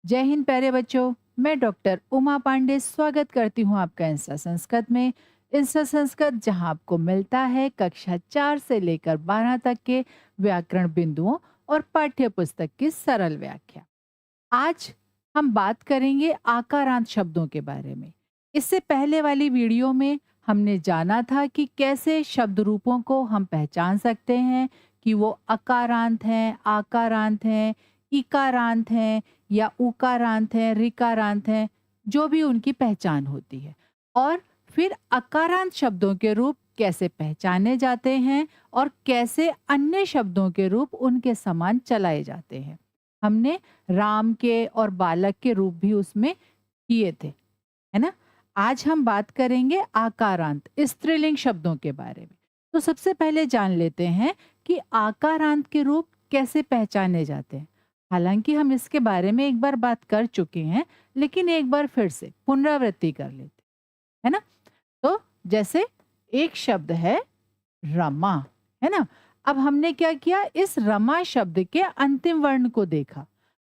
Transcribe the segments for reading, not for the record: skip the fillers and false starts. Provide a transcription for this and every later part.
जय हिंद प्यारे बच्चों। मैं डॉक्टर उमा पांडे स्वागत करती हूँ आपका इंस्टा संस्कृत में। इंस्टा संस्कृत जहाँ आपको मिलता है कक्षा 4 से लेकर 12 तक के व्याकरण बिंदुओं और पाठ्य पुस्तक की सरल व्याख्या। आज हम बात करेंगे आकारांत शब्दों के बारे में। इससे पहले वाली वीडियो में हमने जाना था कि कैसे शब्द रूपों को हम पहचान सकते हैं कि वो अकारांत हैं, आकारांत हैं, इकारांत हैं या उकारांत हैं, ऋकारांत हैं, जो भी उनकी पहचान होती है। और फिर अकारांत शब्दों के रूप कैसे पहचाने जाते हैं और कैसे अन्य शब्दों के रूप उनके समान चलाए जाते हैं। हमने राम के और बालक के रूप भी उसमें किए थे, है ना? आज हम बात करेंगे आकारांत स्त्रीलिंग शब्दों के बारे में। तो सबसे पहले जान लेते हैं कि आकारांत के रूप कैसे पहचाने जाते हैं। हालांकि हम इसके बारे में एक बार बात कर चुके हैं, लेकिन एक बार फिर से पुनरावृत्ति कर लेते हैं, है ना? तो जैसे एक शब्द है रमा, है ना? अब हमने क्या किया, इस रमा शब्द के अंतिम वर्ण को देखा।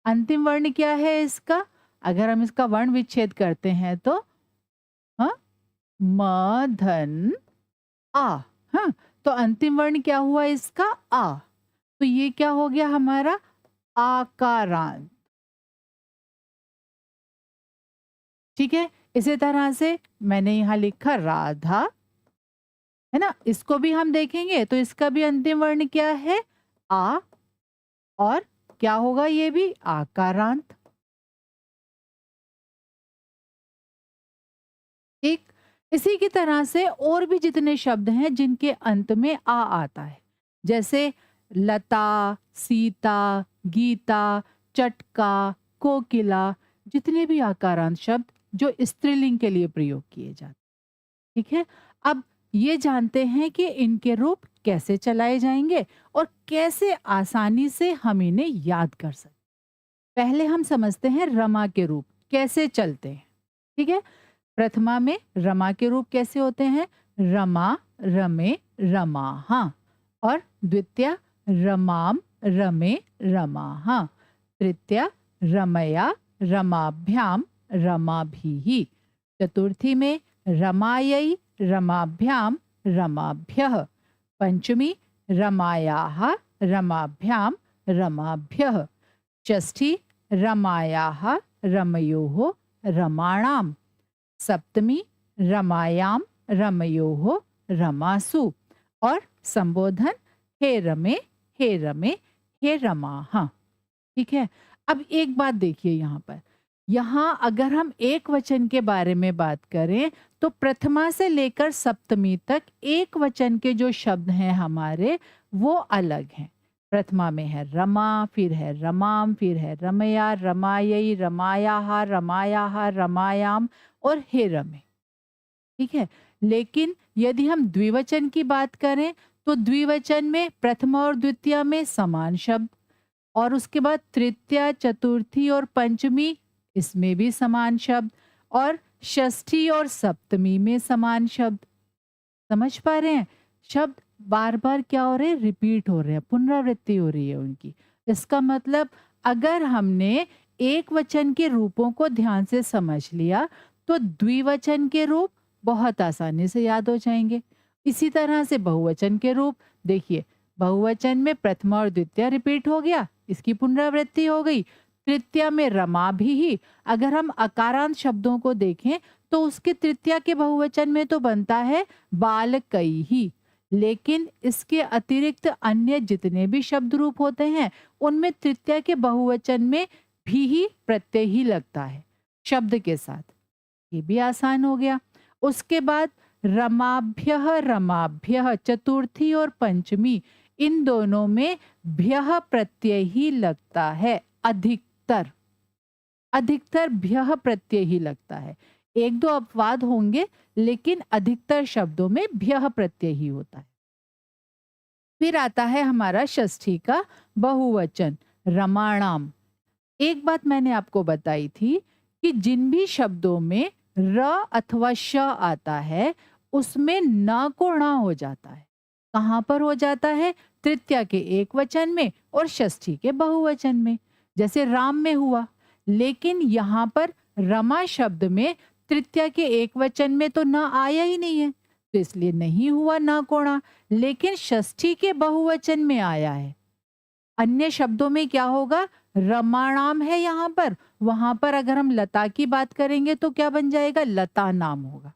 अंतिम वर्ण क्या है इसका? अगर हम इसका वर्ण विच्छेद करते हैं तो हाँ, म धन आ। हाँ, तो अंतिम वर्ण क्या हुआ इसका? आ। तो ये क्या हो गया हमारा? आकारांत। ठीक है, इसी तरह से मैंने यहाँ लिखा राधा, है ना? इसको भी हम देखेंगे तो इसका भी अंतिम वर्ण क्या है? आ। और क्या होगा? ये भी आकारांत। ठीक, इसी की तरह से और भी जितने शब्द हैं जिनके अंत में आ आता है, जैसे लता, सीता, गीता, चटका, कोकिला, जितने भी आकारांत शब्द जो स्त्रीलिंग के लिए प्रयोग किए जाते हैं। ठीक है, अब ये जानते हैं कि इनके रूप कैसे चलाए जाएंगे और कैसे आसानी से हम इन्हें याद कर सकते। पहले हम समझते हैं रमा के रूप कैसे चलते हैं। ठीक है, प्रथमा में रमा के रूप कैसे होते हैं? रमा, रमे, रमाहा। और द्वितीय रमाम, रमे, रमाहा। तृतीय रमया, रमाभ्याम, रमाभिः। चतुर्थी में रमायै, रमाभ्याम, रमाभ्यः। पंचमी रमायाः, रमाभ्याम, रमाभ्यः। षष्ठी रमायाः, रमयोः, रमाणाम्। सप्तमी रमायाम, रमयोः, रमासु। और संबोधन हे रमे, हे रमे, हे रमाः। ठीक है, अब एक बात देखिए यहाँ पर। यहाँ अगर हम एक वचन के बारे में बात करें तो प्रथमा से लेकर सप्तमी तक एक वचन के जो शब्द हैं हमारे, वो अलग हैं। प्रथमा में है रमा, फिर है रमाम, फिर है रमया, रमायै, रमायाहा, रमायाहा, रमायाम और हे रमे। ठीक है, लेकिन यदि हम द्विवचन की बात करें तो द्विवचन में प्रथमा और द्वितीय में समान शब्द, और उसके बाद तृतीया, चतुर्थी और पंचमी, इसमें भी समान शब्द, और षष्ठी और सप्तमी में समान शब्द। समझ पा रहे हैं? शब्द बार बार क्या हो रहे हैं? रिपीट हो रहे हैं, पुनरावृत्ति हो रही है उनकी। इसका मतलब अगर हमने एक वचन के रूपों को ध्यान से समझ लिया तो द्विवचन के रूप बहुत आसानी से याद हो जाएंगे। इसी तरह से बहुवचन के रूप देखिए, बहुवचन में प्रथमा और द्वितीय रिपीट हो गया, इसकी पुनरावृत्ति हो गई। तृतीया में रमा भी ही, अगर हम अकारांत शब्दों को देखें तो उसके तृतीया के बहुवचन में तो बनता है बालकई ही, लेकिन इसके अतिरिक्त अन्य जितने भी शब्द रूप होते हैं उनमें तृतीया के बहुवचन में भी ही प्रत्यय ही लगता है शब्द के साथ। ये भी आसान हो गया। उसके बाद रमाभ्यः, रमाभ्यः, चतुर्थी और पंचमी, इन दोनों में भ्यः प्रत्यय ही लगता है। अधिकतर अधिकतर भ्यः प्रत्यय ही लगता है। एक दो अपवाद होंगे, लेकिन अधिकतर शब्दों में भ्यः प्रत्यय ही होता है। फिर आता है हमारा षष्ठी का बहुवचन रमाणाम। एक बात मैंने आपको बताई थी कि जिन भी शब्दों में र अथवा श आता है उसमें न को ण हो जाता है। कहाँ पर हो जाता है? तृतीया के एक वचन में और षष्ठी के बहुवचन में। जैसे राम में हुआ, लेकिन यहाँ पर रमा शब्द में तृतीया के एक वचन में तो न आया ही नहीं है, तो इसलिए नहीं हुआ न कोणा। लेकिन षष्ठी के बहुवचन में आया है। अन्य शब्दों में क्या होगा? रमाणाम है यहाँ पर, वहां पर अगर हम लता की बात करेंगे तो क्या बन जाएगा? लता नाम होगा।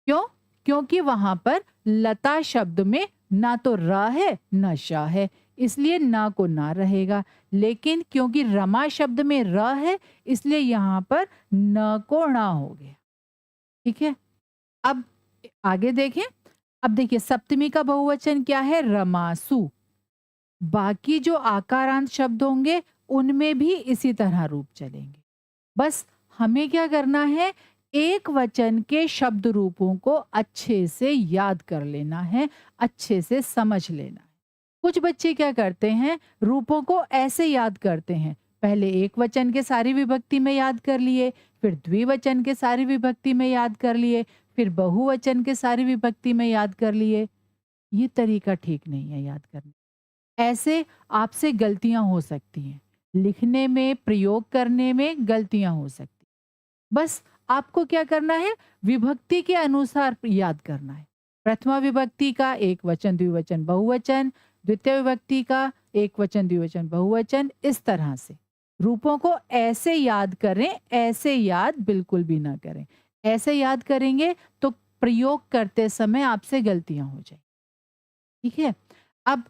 क्यों? क्योंकि वहां पर लता शब्द में ना तो र है न श है, इसलिए ना को ना रहेगा। लेकिन क्योंकि रमा शब्द में र है, इसलिए यहाँ पर न को ना हो गया। ठीक है, अब आगे देखें। अब देखिए सप्तमी का बहुवचन क्या है? रमासु। बाकी जो आकारांत शब्द होंगे उनमें भी इसी तरह रूप चलेंगे। बस हमें क्या करना है? एक वचन के शब्द रूपों को अच्छे से याद कर लेना है, अच्छे से समझ लेना है। कुछ बच्चे क्या करते हैं? रूपों को ऐसे याद करते हैं, पहले एक वचन के सारी विभक्ति में याद कर लिए, फिर द्विवचन के सारी विभक्ति में याद कर लिए, फिर बहुवचन के सारी विभक्ति में याद कर लिए। ये तरीका ठीक नहीं है याद करने। ऐसे आपसे गलतियां हो सकती हैं, लिखने में, प्रयोग करने में गलतियां हो सकती। बस आपको क्या करना है? विभक्ति के अनुसार याद करना है। प्रथमा विभक्ति का एक वचन द्विवचन बहुवचन, द्वितीय विभक्ति का एक वचन द्विवचन बहुवचन, इस तरह से रूपों को ऐसे याद करें। ऐसे याद बिल्कुल भी ना करें। ऐसे याद करेंगे तो प्रयोग करते समय आपसे गलतियां हो जाए। ठीक है, अब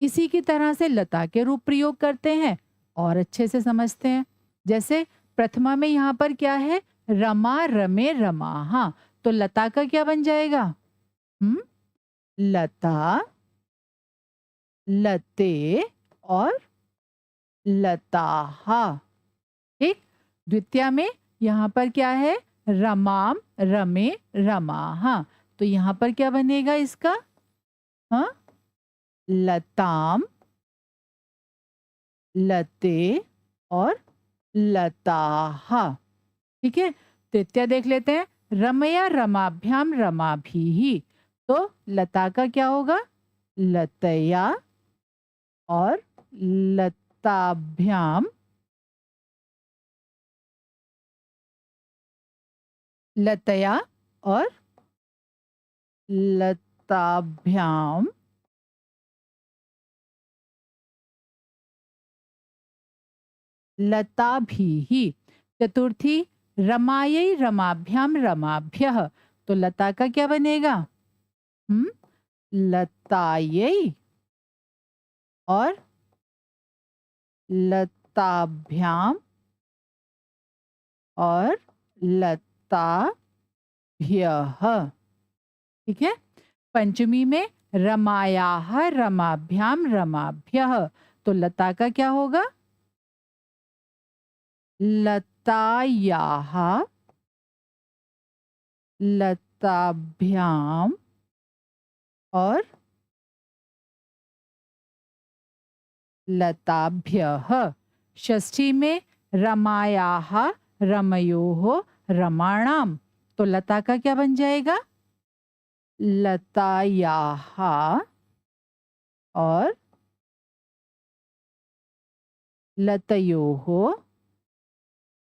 इसी की तरह से लता के रूप प्रयोग करते हैं और अच्छे से समझते हैं। जैसे प्रथमा में यहाँ पर क्या है? रमा रमे रमा। हाँ, तो लता का क्या बन जाएगा? लता, लते और लताहा। ठीक। द्वितीया में यहाँ पर क्या है? रमाम रमे रमाहा। तो यहाँ पर क्या बनेगा इसका? हाँ, लताम, लते और लताहा। ठीक है, तृतीया देख लेते हैं। रमया रमाभ्याम रमाभि। तो लता का क्या होगा? लतया और लताभ्याम, लतया और लताभ्याम, लताभिः। चतुर्थी रमायै रमाभ्याम रमाभ्यः। तो लता का क्या बनेगा? लतायै और लताभ्याम और लताभ्यः। ठीक है, पंचमी में रमायाः रमाभ्याम रमाभ्यः। तो लता का क्या होगा? लतायाः लताभ्याम और लताभ्यः। षष्ठी में रमायाः रमयोः रमाणाम। तो लता का क्या बन जाएगा? लतायाः और लतयोः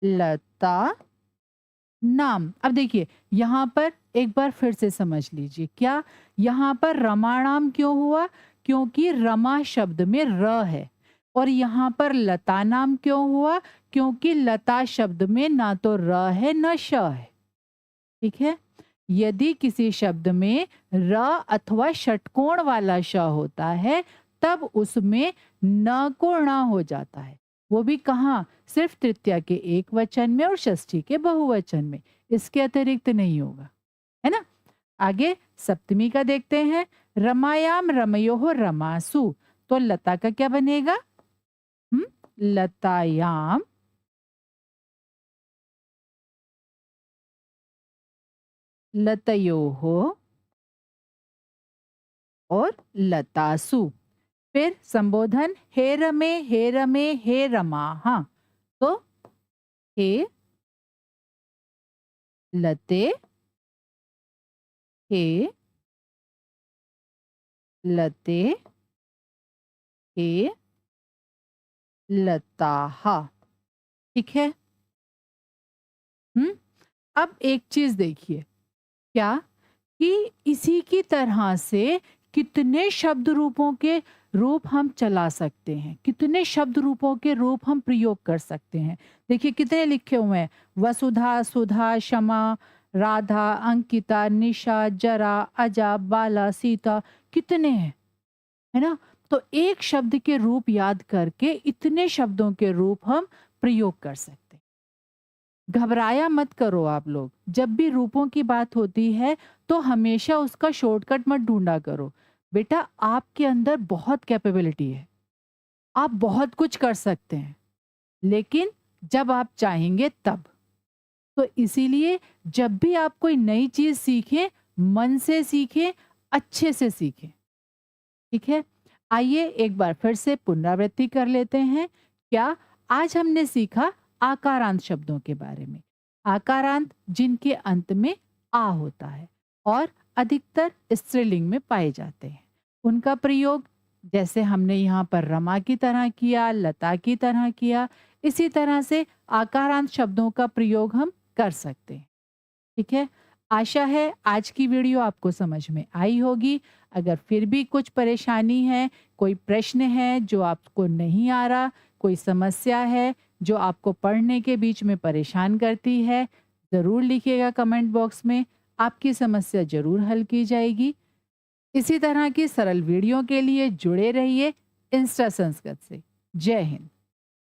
लता नाम। अब देखिए यहाँ पर एक बार फिर से समझ लीजिए, क्या यहाँ पर रमाणाम क्यों हुआ? क्योंकि रमा शब्द में र है। और यहाँ पर लता नाम क्यों हुआ? क्योंकि लता शब्द में ना तो र है न श है। ठीक है, यदि किसी शब्द में र अथवा षटकोण वाला श होता है तब उसमें न को ण हो जाता है। वो भी कहाँ? सिर्फ तृतीया के एक वचन में और षष्ठी के बहुवचन में, इसके अतिरिक्त नहीं होगा। है ना? आगे सप्तमी का देखते हैं। रमायाम रमयोः रमासु। तो लता का क्या बनेगा? लतायाम लतयोः और लतासु। फिर संबोधन हे रमे हे रमा। हाँ, तो हे लते, हे लते, हे लताहा। ठीक है, हुँ? अब एक चीज़ देखिए, क्या कि इसी की तरह से कितने शब्द रूपों के रूप हम चला सकते हैं, कितने शब्द रूपों के रूप हम प्रयोग कर सकते हैं। देखिए कितने लिखे हुए हैं, वसुधा, सुधा, क्षमा, राधा, अंकिता, निशा, जरा, अजा, बाला, सीता, कितने हैं, है ना? तो एक शब्द के रूप याद करके इतने शब्दों के रूप हम प्रयोग कर सकते हैं। घबराया मत करो आप लोग। जब भी रूपों की बात होती है, तो हमेशा उसका शॉर्टकट मत ढूँढा करो। बेटा आपके अंदर बहुत कैपेबिलिटी है। आप बहुत कुछ कर सकते हैं, लेकिन जब आप चाहेंगे तब। तो इसीलिए जब भी आप कोई नई चीज़ सीखें, मन से सीखें, अच्छे से सीखें। ठीक है? आइए एक बार फिर से पुनरावृत्ति कर लेते हैं। क्या आज हमने सीखा आकारांत शब्दों के बारे में। आकारांत जिनके अंत में आ होता है और अधिकतर स्त्रीलिंग में पाए जाते हैं। उनका प्रयोग जैसे हमने यहाँ पर रमा की तरह किया, लता की तरह किया, इसी तरह से आकारांत शब्दों का प्रयोग हम कर सकते हैं। ठीक है? आशा है आज की वीडियो आपको समझ में आई होगी। अगर फिर भी कुछ परेशानी है, कोई प्रश्न है जो आपको नहीं आ रहा, कोई समस्या है जो आपको पढ़ने के बीच में परेशान करती है, ज़रूर लिखिएगा कमेंट बॉक्स में। आपकी समस्या ज़रूर हल की जाएगी। इसी तरह की सरल वीडियो के लिए जुड़े रहिए इंस्टा संस्कृत से। जय हिंद।